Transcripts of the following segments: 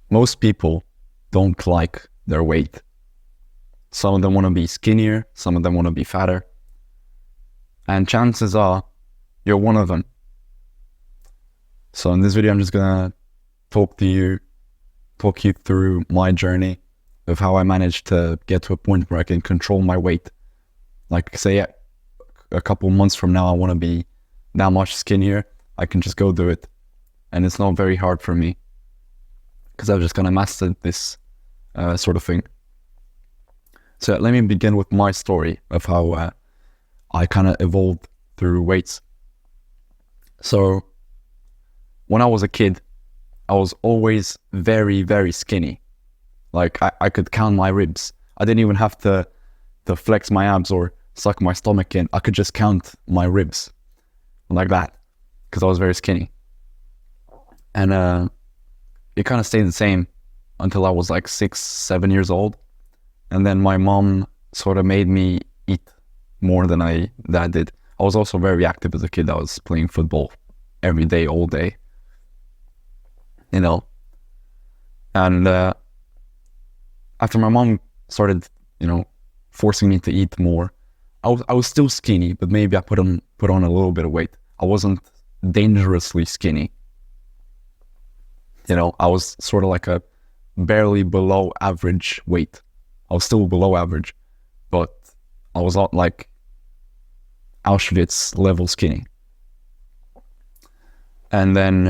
most people don't like their weight. Some of them want to be skinnier, some of them want to be fatter. And chances are you're one of them. So in this video, I'm just gonna talk you through my journey of how I managed to get to a point where I can control my weight. Like, say a couple months from now, I want to be that much skinnier. I can just go do it. And it's not very hard for me because I've just kind of mastered this sort of thing. So let me begin with my story of how I kind of evolved through weights. So when I was a kid, I was always very, very skinny. Like I could count my ribs. I didn't even have to flex my abs or suck my stomach in. I could just count my ribs like that because I was very skinny. And it kind of stayed the same until I was like 6, 7 years old. And then my mom sort of made me eat more than I did. I was also very active as a kid. I was playing football every day, all day, you know. And after my mom started, forcing me to eat more, I was still skinny, but maybe I put on a little bit of weight. I wasn't dangerously skinny. I was sort of like a barely below average weight. I was still below average, but I was not like Auschwitz level skinny. And then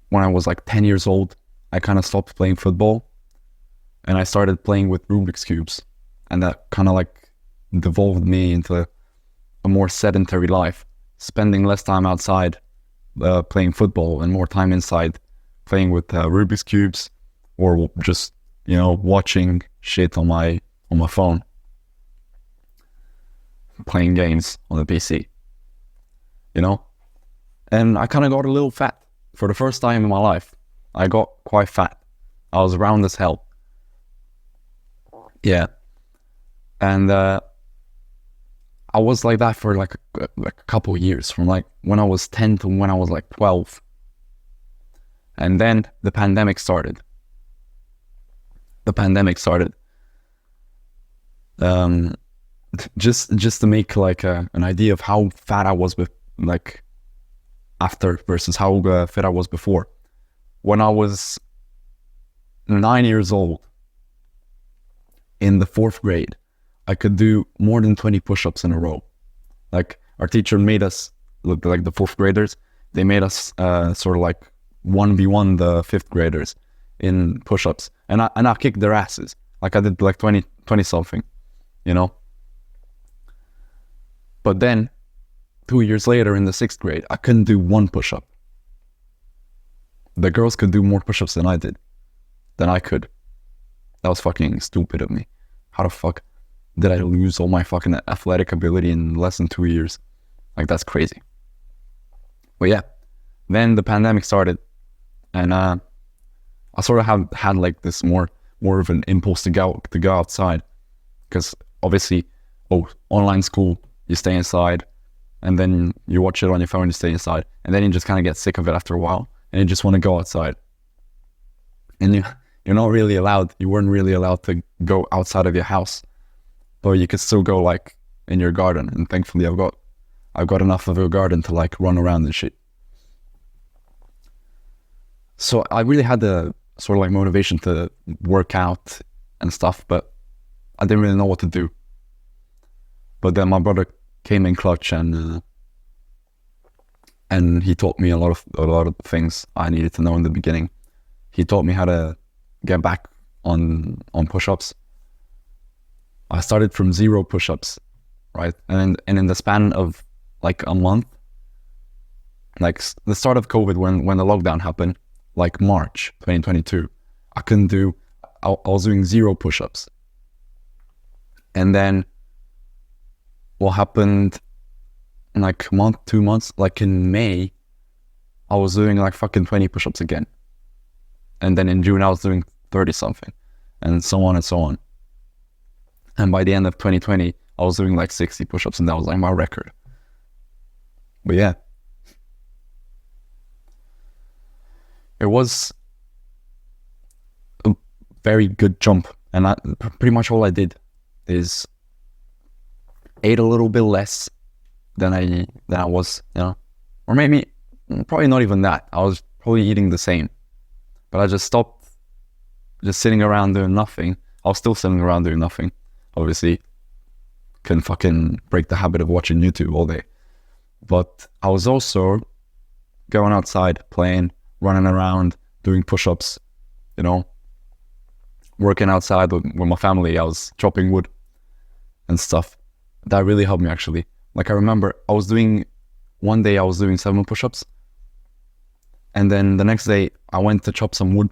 when I was like 10 years old, I kind of stopped playing football and I started playing with Rubik's Cubes. And that kind of like devolved me into a more sedentary life, spending less time outside playing football and more time inside playing with Rubik's Cubes or just, watching shit on my phone, playing games on the PC, And I kind of got a little fat. For the first time in my life, I got quite fat. I was round as hell. Yeah. And I was like that for like a couple of years, from like when I was 10 to when I was like 12. And then the pandemic started. Just to make like an idea of how fat I was with like after versus how fit I was before. When I was 9 years old, in the 4th grade, I could do more than 20 push-ups in a row. Like our teacher made us, like the 4th graders, they made us sort of like 1v1 the 5th graders in push-ups. And I kicked their asses. Like I did like 20 something, But then 2 years later in the 6th grade, I couldn't do one push-up. The girls could do more push-ups than I could. That was fucking stupid of me. How the fuck did I lose all my fucking athletic ability in less than 2 years? Like, that's crazy. But yeah, then the pandemic started, and I sort of had like this more of an impulse to go outside, because obviously, online school, you stay inside, and then you watch it on your phone, you stay inside, and then you just kind of get sick of it after a while, and you just want to go outside. And you're not really allowed, you weren't really allowed to go outside of your house, but you could still go like in your garden. And thankfully I've got enough of a garden to like run around and shit. So I really had the sort of like motivation to work out and stuff, but I didn't really know what to do. But then my brother came in clutch, and he taught me a lot of things I needed to know in the beginning. He taught me how to get back on push-ups. I started from 0 push-ups, right? And in the span of like a month, like the start of COVID, when the lockdown happened, like March 2022, I was doing 0 push-ups. And then what happened in like a month, 2 months, like in May, I was doing like fucking 20 push-ups again. And then in June, I was doing 30 something, and so on and so on. And by the end of 2020, I was doing like 60 push-ups, and that was like my record. But yeah, it was very good jump. And pretty much all I did is ate a little bit less than I was, or maybe probably not even that. I was probably eating the same, but I just stopped just sitting around doing nothing. I was still sitting around doing nothing. Obviously, couldn't fucking break the habit of watching YouTube all day. But I was also going outside, playing, running around, doing push-ups, working outside with my family. I was chopping wood and stuff. That really helped me, actually. Like, I remember one day I was doing 7 push-ups, and then the next day I went to chop some wood,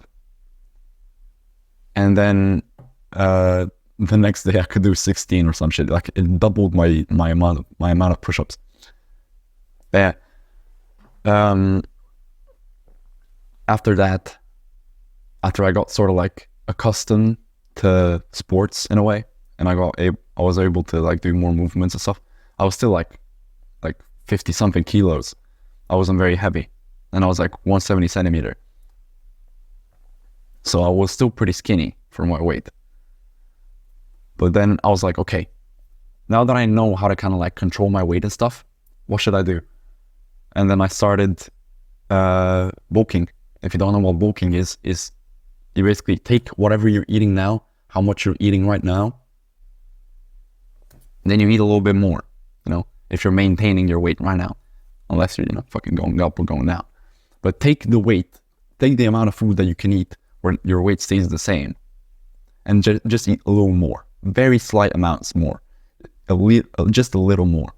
and then the next day I could do 16 or some shit. Like, it doubled my amount of push-ups. Yeah. After that, after I got sort of like accustomed to sports in a way, and I was able to like do more movements and stuff, I was still like 50 something kilos. I wasn't very heavy, and I was like 170 centimeter. So I was still pretty skinny for my weight. But then I was like, okay, now that I know how to kind of like control my weight and stuff, what should I do? And then I started bulking. If you don't know what bulking is you basically take whatever you're eating now, how much you're eating right now, and then you eat a little bit more, if you're maintaining your weight right now, unless you're, fucking going up or going down. But take the amount of food that you can eat where your weight stays the same, and just eat a little more, very slight amounts more, just a little more.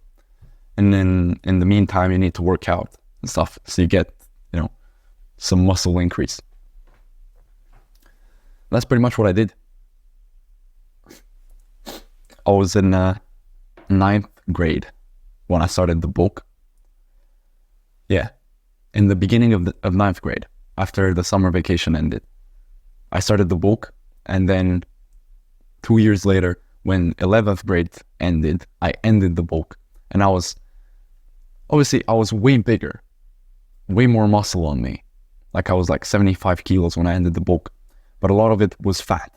And then in the meantime, you need to work out and stuff, so you get, some muscle increase. That's pretty much what I did. I was in 9th grade when I started the bulk. Yeah, in the beginning of 9th grade, after the summer vacation ended, I started the bulk, and then 2 years later, when 11th grade ended, I ended the bulk, and I was way bigger, way more muscle on me. Like, I was like 75 kilos when I ended the bulk, but a lot of it was fat.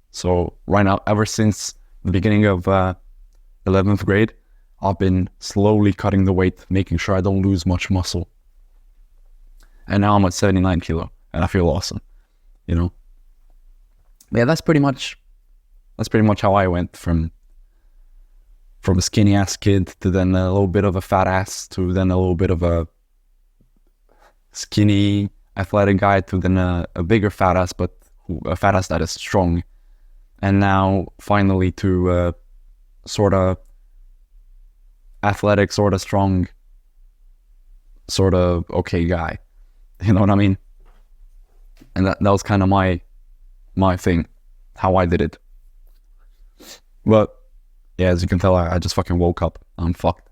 So right now, ever since the beginning of 11th grade, I've been slowly cutting the weight, making sure I don't lose much muscle. And now I'm at 79 kilo, and I feel awesome, Yeah, that's pretty much how I went from a skinny ass kid to then a little bit of a fat ass to then a little bit of a skinny athletic guy to then a bigger fat ass, but a fat ass that is strong. And now finally to sort of athletic, sort of strong, sort of okay guy. You know what I mean? And that was kind of my thing, how I did it. But yeah, as you can tell, I just fucking woke up. I'm fucked.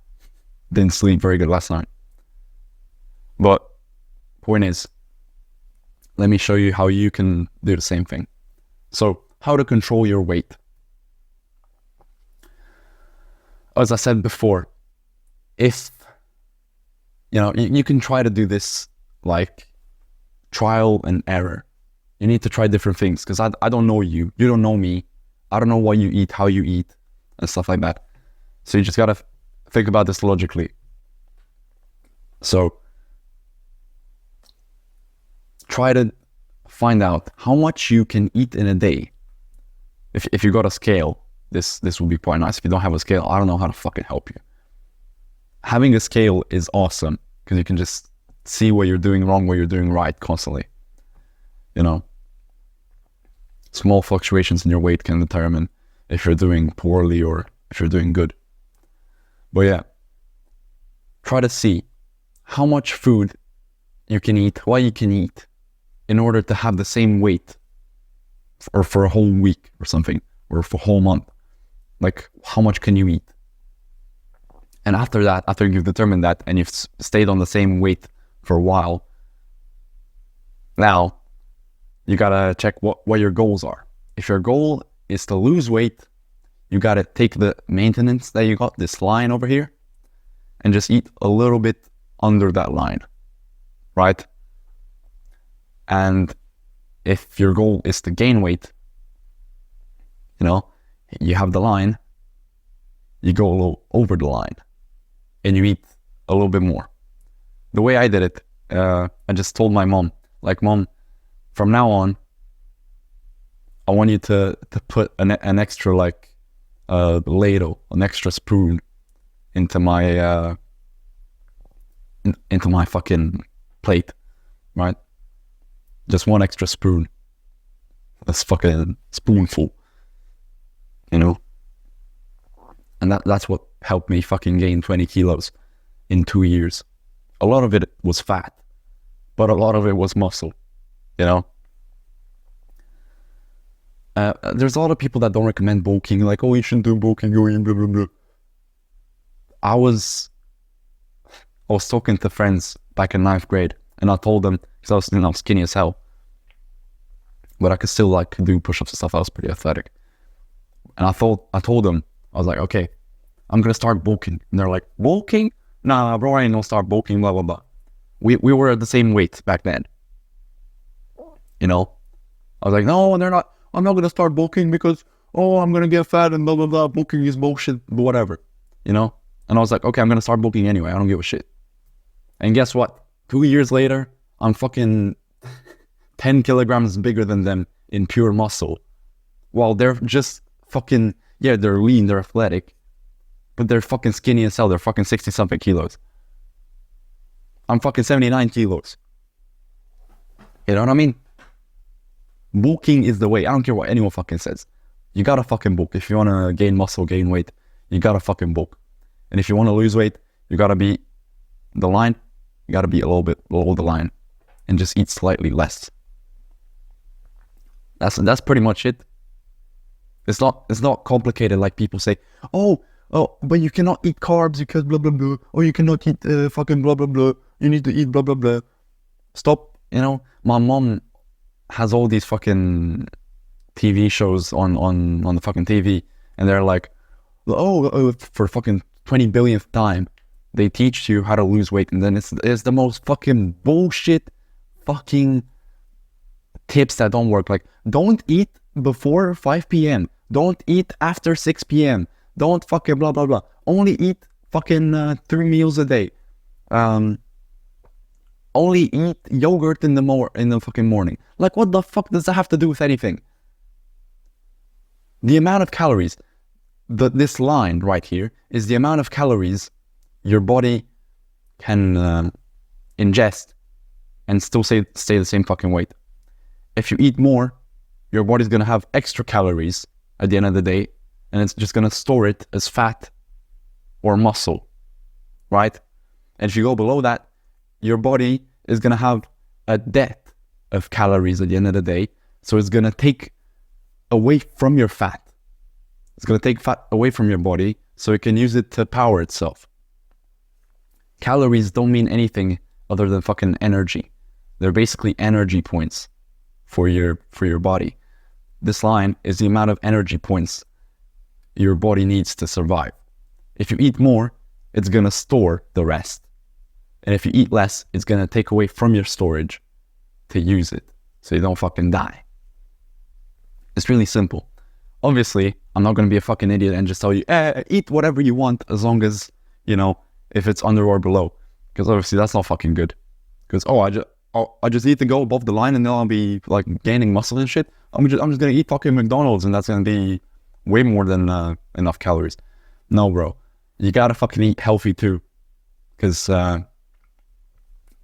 Didn't sleep very good last night. But point is, let me show you how you can do the same thing. So, how to control your weight. As I said before, if, you can try to do this like trial and error. You need to try different things, because I don't know you. You don't know me. I don't know what you eat, how you eat, and stuff like that. So you just gotta think about this logically. So try to find out how much you can eat in a day. If you got a scale, this would be quite nice. If you don't have a scale, I don't know how to fucking help you. Having a scale is awesome, because you can just see what you're doing wrong, what you're doing right constantly. Small fluctuations in your weight can determine if you're doing poorly or if you're doing good. But yeah, try to see how much food you can eat, what you can eat, in order to have the same weight or for a whole week or something, or for a whole month. Like, how much can you eat? And after that, after you've determined that and you've stayed on the same weight for a while, now you gotta check what your goals are. If your goal is to lose weight, you gotta take the maintenance that you got, this line over here, and just eat a little bit under that line, right? And if your goal is to gain weight, You know, you have the line, you go a little over the line, and you eat a little bit more. The way I did it, I just told my mom, like, Mom, from now on, I want you to put an extra, like, ladle, an extra spoon into my into my fucking plate, right? Just one extra spoon. That's fucking spoonful, you know? And that's what helped me fucking gain 20 kilos in 2 years. A lot of it was fat, but a lot of it was muscle, you know? There's a lot of people that don't recommend bulking, like, oh, you shouldn't do bulking, blah, blah, blah. I was talking to friends back in 9th grade, and I told them, because I was, you know, skinny as hell, but I could still, like, do push-ups and stuff. I was pretty athletic. And I told them, I was like, okay, I'm going to start bulking. And they're like, bulking? Nah, bro, I ain't gonna start bulking, blah, blah, blah. We were at the same weight back then. You know? I was like, no, they're not. I'm not going to start bulking because, oh, I'm going to get fat and blah, blah, blah. Bulking is bullshit, but whatever. You know? And I was like, okay, I'm going to start bulking anyway. I don't give a shit. And guess what? 2 years later, I'm fucking 10 kilograms bigger than them in pure muscle. While they're just fucking, yeah, they're lean, they're athletic, but they're fucking skinny as hell. They're fucking 60-something kilos. I'm fucking 79 kilos. You know what I mean? Bulking is the way. I don't care what anyone fucking says. You gotta fucking bulk. If you wanna gain muscle, gain weight, you gotta fucking bulk. And if you wanna lose weight, you gotta be the line. You gotta be a little bit below the line and just eat slightly less. That's pretty much it. It's not complicated like people say. Oh, but you cannot eat carbs because blah blah blah. Or you cannot eat fucking blah blah blah. You need to eat blah blah blah. Stop. You know, my mom has all these fucking TV shows on the fucking TV, and they're like, oh, for fucking 20 billionth time, they teach you how to lose weight, and then it's the most fucking bullshit fucking tips that don't work. Like, don't eat before 5 p.m. Don't eat after 6 p.m. Don't fucking blah blah blah. Only eat fucking 3 meals a day. Only eat yogurt in the fucking morning. Like, what the fuck does that have to do with anything? The amount of calories, this line right here is the amount of calories your body can ingest and still stay the same fucking weight. If you eat more, your body's gonna have extra calories at the end of the day, and it's just gonna store it as fat or muscle, right? And if you go below that, your body is gonna have a debt of calories at the end of the day, so it's gonna take away from your fat. It's gonna take fat away from your body, so it can use it to power itself. Calories don't mean anything other than fucking energy. They're basically energy points for your body. This line is the amount of energy points your body needs to survive. If you eat more, it's gonna store the rest. And if you eat less, it's gonna take away from your storage to use it, so you don't fucking die. It's really simple. Obviously, I'm not gonna be a fucking idiot and just tell you, eat whatever you want as long as, you know, if it's under or below. Because obviously that's not fucking good. Because, I just need to go above the line and then I'll be like gaining muscle and shit. I'm just gonna eat fucking McDonald's and that's gonna be way more than enough calories. No, bro. You gotta fucking eat healthy too. Because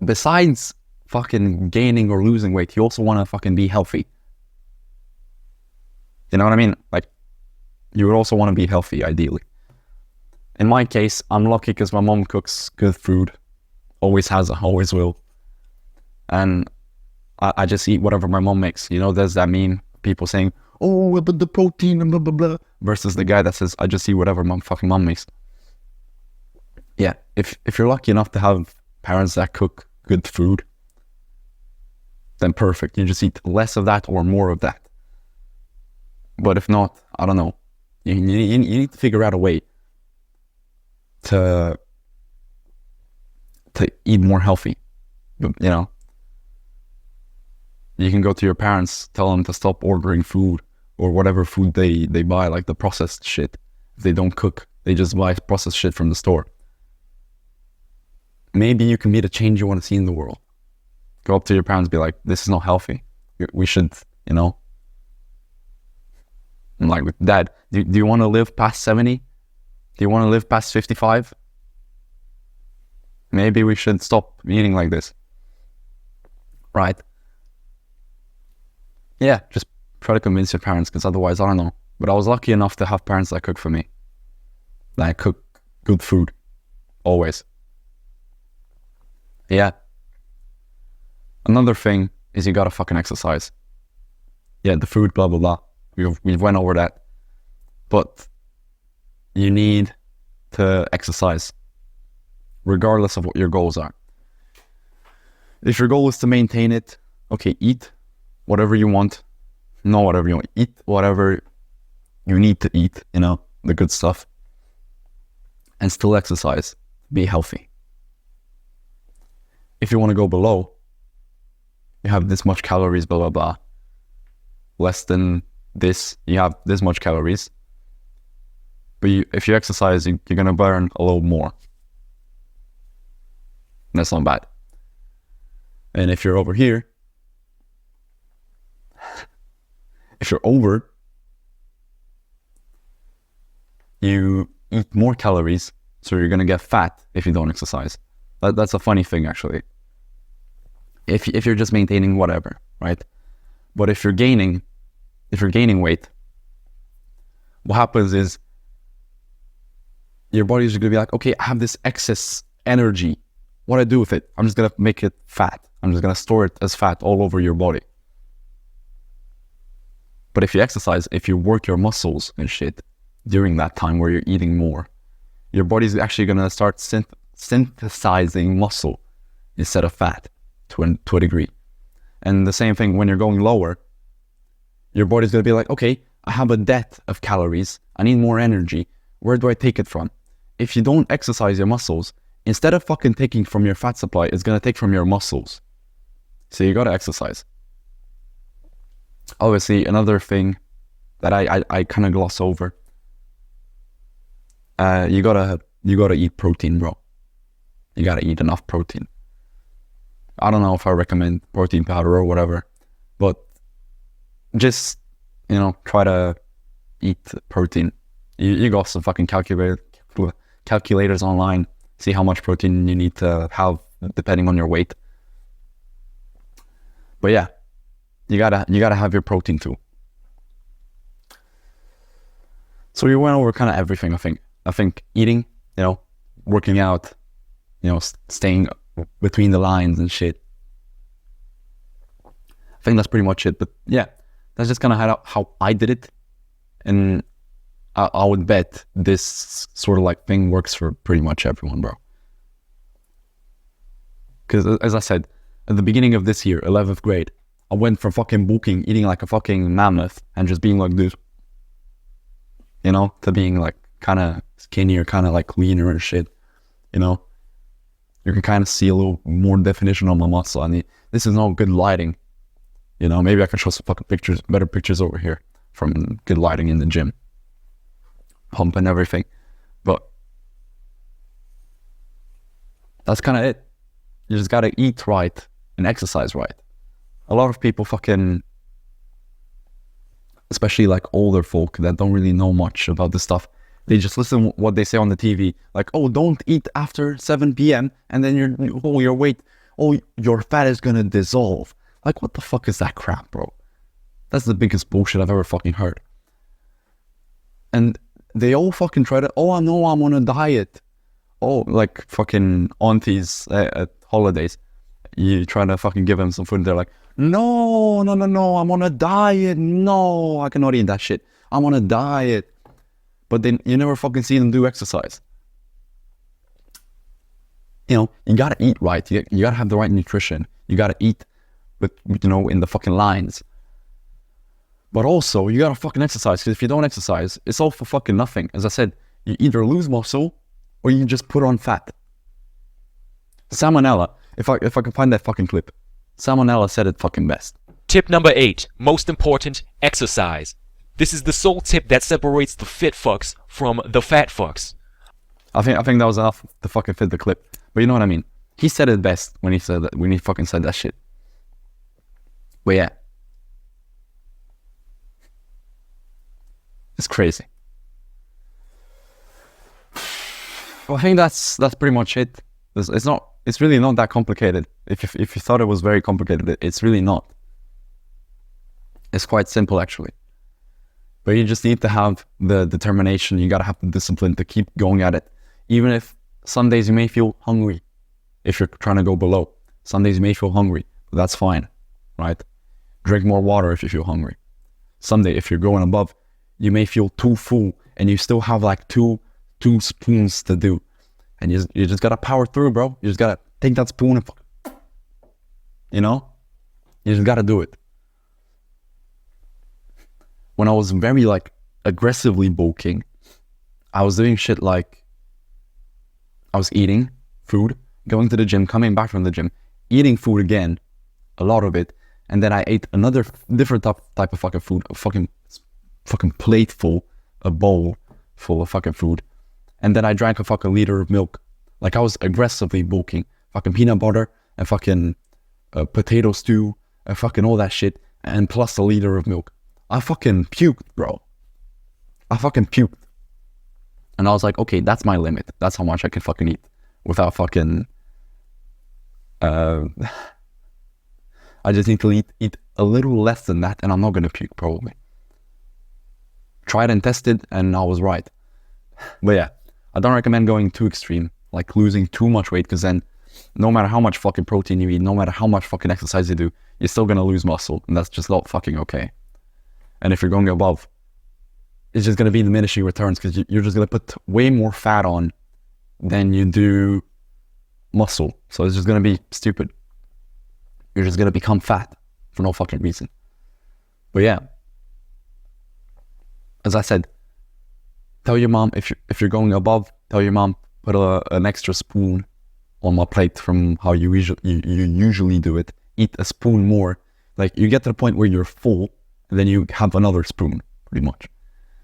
besides fucking gaining or losing weight, you also wanna fucking be healthy. You know what I mean? Like, you would also want to be healthy, ideally. In my case, I'm lucky because my mom cooks good food. Always has, always will. And I just eat whatever my mom makes. You know, there's that meme, people saying, oh, but the protein and blah, blah, blah. Versus the guy that says, I just eat whatever my fucking mom makes. Yeah, if you're lucky enough to have parents that cook good food, then perfect. You just eat less of that or more of that. But if not, I don't know. You need to figure out a way to eat more healthy. You know, you can go to your parents, tell them to stop ordering food or whatever food they buy, like the processed shit. If they don't cook, they just buy processed shit from the store. Maybe you can be the change you want to see in the world. Go up to your parents, be like, this is not healthy. We should, you know. And like, Dad, do you want to live past 70? Do you want to live past 55? Maybe we should stop eating like this. Right? Yeah, just try to convince your parents, because otherwise, I don't know. But I was lucky enough to have parents that cook for me. That cook good food. Always. Yeah. Another thing is you gotta fucking exercise. Yeah, the food, blah, blah, blah. We went over that. But you need to exercise, regardless of what your goals are. If your goal is to maintain it, okay, eat whatever you want. Not whatever you want. Eat whatever you need to eat, you know, the good stuff. And still exercise. Be healthy. If you want to go below, you have this much calories, blah, blah, blah. Less than this, you have this much calories. But if you exercise, you're going to burn a little more. That's not bad. And if you're over here, if you're over, you eat more calories, so you're going to get fat if you don't exercise. That's a funny thing, actually. If you're just maintaining whatever, right? But if you're gaining weight, what happens is your body's going to be like, okay, I have this excess energy. What do I do with it? I'm just going to make it fat. I'm just going to store it as fat all over your body. But if you exercise, if you work your muscles and shit during that time where you're eating more, your body's actually going to start synthesizing muscle instead of fat to a degree. And the same thing when you're going lower, your body's going to be like, okay, I have a debt of calories. I need more energy. Where do I take it from? If you don't exercise your muscles, instead of fucking taking from your fat supply, it's going to take from your muscles. So you got to exercise. Obviously, another thing that I kind of gloss over, you gotta eat protein, bro. You gotta eat enough protein. I don't know if I recommend protein powder or whatever, but just, you know, try to eat protein. You got some fucking calculators online. See how much protein you need to have depending on your weight. But yeah, you gotta have your protein too. So we went over kind of everything. I think eating, you know, working out, you know, staying between the lines and shit. I think that's pretty much it. But yeah, that's just kind of how I did it, and I would bet this sort of like thing works for pretty much everyone, bro. Because as I said, at the beginning of this year, 11th grade, I went from fucking bulking, eating like a fucking mammoth, and just being like this, you know, to being like kind of skinnier, kind of like leaner and shit, you know. You can kind of see a little more definition on my muscle. I mean, this is no good lighting, you know. Maybe I can show some fucking pictures, better pictures over here from good lighting in the gym, pump and everything. But that's kind of it. You just gotta eat right and exercise right. A lot of people fucking, especially like older folk that don't really know much about this stuff, they just listen what they say on the TV, like, oh, don't eat after 7 p.m. and then your weight, your fat is gonna dissolve. Like, what the fuck is that crap, bro? That's the biggest bullshit I've ever fucking heard. And they all fucking try to, oh, no, I'm on a diet. Oh, like fucking aunties at holidays. You try to fucking give them some food, they're like, no, I'm on a diet. No, I cannot eat that shit. I'm on a diet. But then you never fucking see them do exercise. You know, you gotta eat right. You gotta have the right nutrition. You gotta eat with, you know, in the fucking lines. But also, you gotta fucking exercise, because if you don't exercise, it's all for fucking nothing. As I said, you either lose muscle or you just put on fat. Salmonella, if I can find that fucking clip, Salmonella said it fucking best. Tip number 8, most important, exercise. This is the sole tip that separates the fit fucks from the fat fucks. I think that was enough to fucking fit the clip. But you know what I mean? He said it best when he said that, when he fucking said that shit. But yeah. It's crazy. Well, I think that's pretty much it. It's really not that complicated. If you thought it was very complicated, it's really not. It's quite simple actually. But you just need to have the determination, you gotta have the discipline to keep going at it. Even if some days you may feel hungry, if you're trying to go below. Some days you may feel hungry, but that's fine, right? Drink more water if you feel hungry. Someday, if you're going above, you may feel too full and you still have like two spoons to do. And you just gotta power through, bro. You just gotta take that spoon and you know? You just gotta do it. When I was very like aggressively bulking, I was doing shit like I was eating food, going to the gym, coming back from the gym, eating food again, a lot of it, and then I ate another different type of fucking food, a fucking plate full, a bowl full of fucking food, and then I drank a fucking liter of milk. Like I was aggressively bulking, fucking peanut butter and fucking potato stew and fucking all that shit, and plus a liter of milk. I fucking puked, bro. I fucking puked. And I was like, okay, that's my limit. That's how much I can fucking eat without fucking... I just need to eat a little less than that and I'm not gonna puke, probably. Tried and tested and I was right. But yeah, I don't recommend going too extreme, like losing too much weight, because then no matter how much fucking protein you eat, no matter how much fucking exercise you do, you're still gonna lose muscle, and that's just not fucking okay. And if you're going above, it's just going to be diminishing returns, because you're just going to put way more fat on than you do muscle. So it's just going to be stupid. You're just going to become fat for no fucking reason. But yeah, as I said, tell your mom, if you're going above, tell your mom, put an extra spoon on my plate from how you usually do it. Eat a spoon more. Like you get to the point where you're full, and then you have another spoon, pretty much.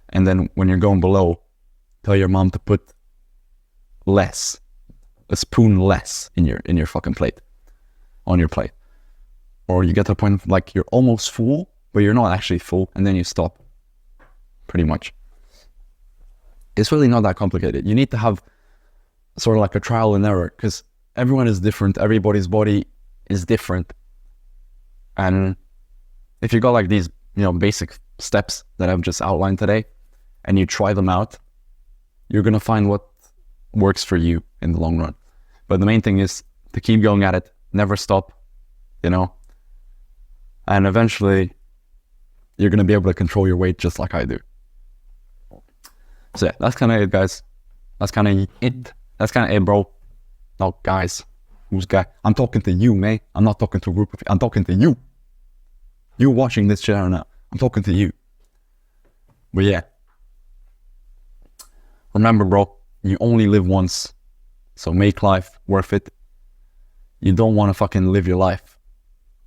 And then when you're going below, tell your mom to put less, a spoon less in your fucking plate, on your plate. Or you get to the point like you're almost full, but you're not actually full, and then you stop, pretty much. It's really not that complicated. You need to have sort of like a trial and error, because everyone is different, everybody's body is different. And if you got like these, basic steps that I've just outlined today, and you try them out, you're going to find what works for you in the long run. But the main thing is to keep going at it, never stop, and eventually you're going to be able to control your weight just like I do. So yeah, that's kind of it, guys. That's kind of it. That's kind of it, bro. No, guys. Who's guy? I'm talking to you, mate. I'm not talking to a group of people. I'm talking to you. You watching this channel now. I'm talking to you. But yeah. Remember, bro, you only live once. So make life worth it. You don't want to fucking live your life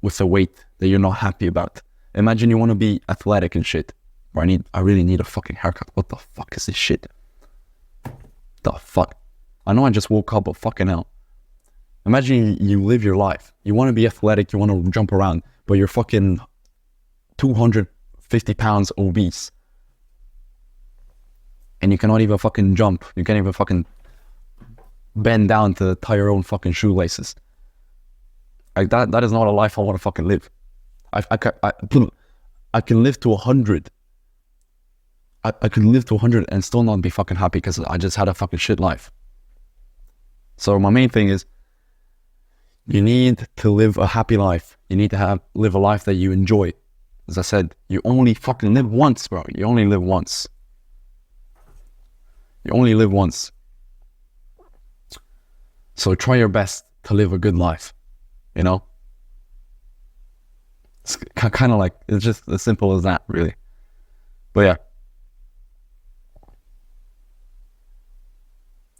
with a weight that you're not happy about. Imagine you want to be athletic and shit. Or I really need a fucking haircut. What the fuck is this shit? The fuck? I know I just woke up, but fucking hell. Imagine you live your life. You want to be athletic, you want to jump around, but you're fucking 250 pounds obese. And you cannot even fucking jump. You can't even fucking bend down to tie your own fucking shoelaces. Like that is not a life I want to fucking live. I can live to 100. I could live to 100 and still not be fucking happy because I just had a fucking shit life. So my main thing is, you need to live a happy life. You need to live a life that you enjoy. As I said, you only fucking live once, bro. You only live once. You only live once. So try your best to live a good life, It's kind of like, it's just as simple as that, really. But yeah.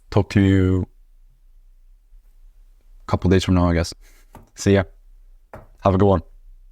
Talk to you a couple days from now, I guess. See ya. Have a good one.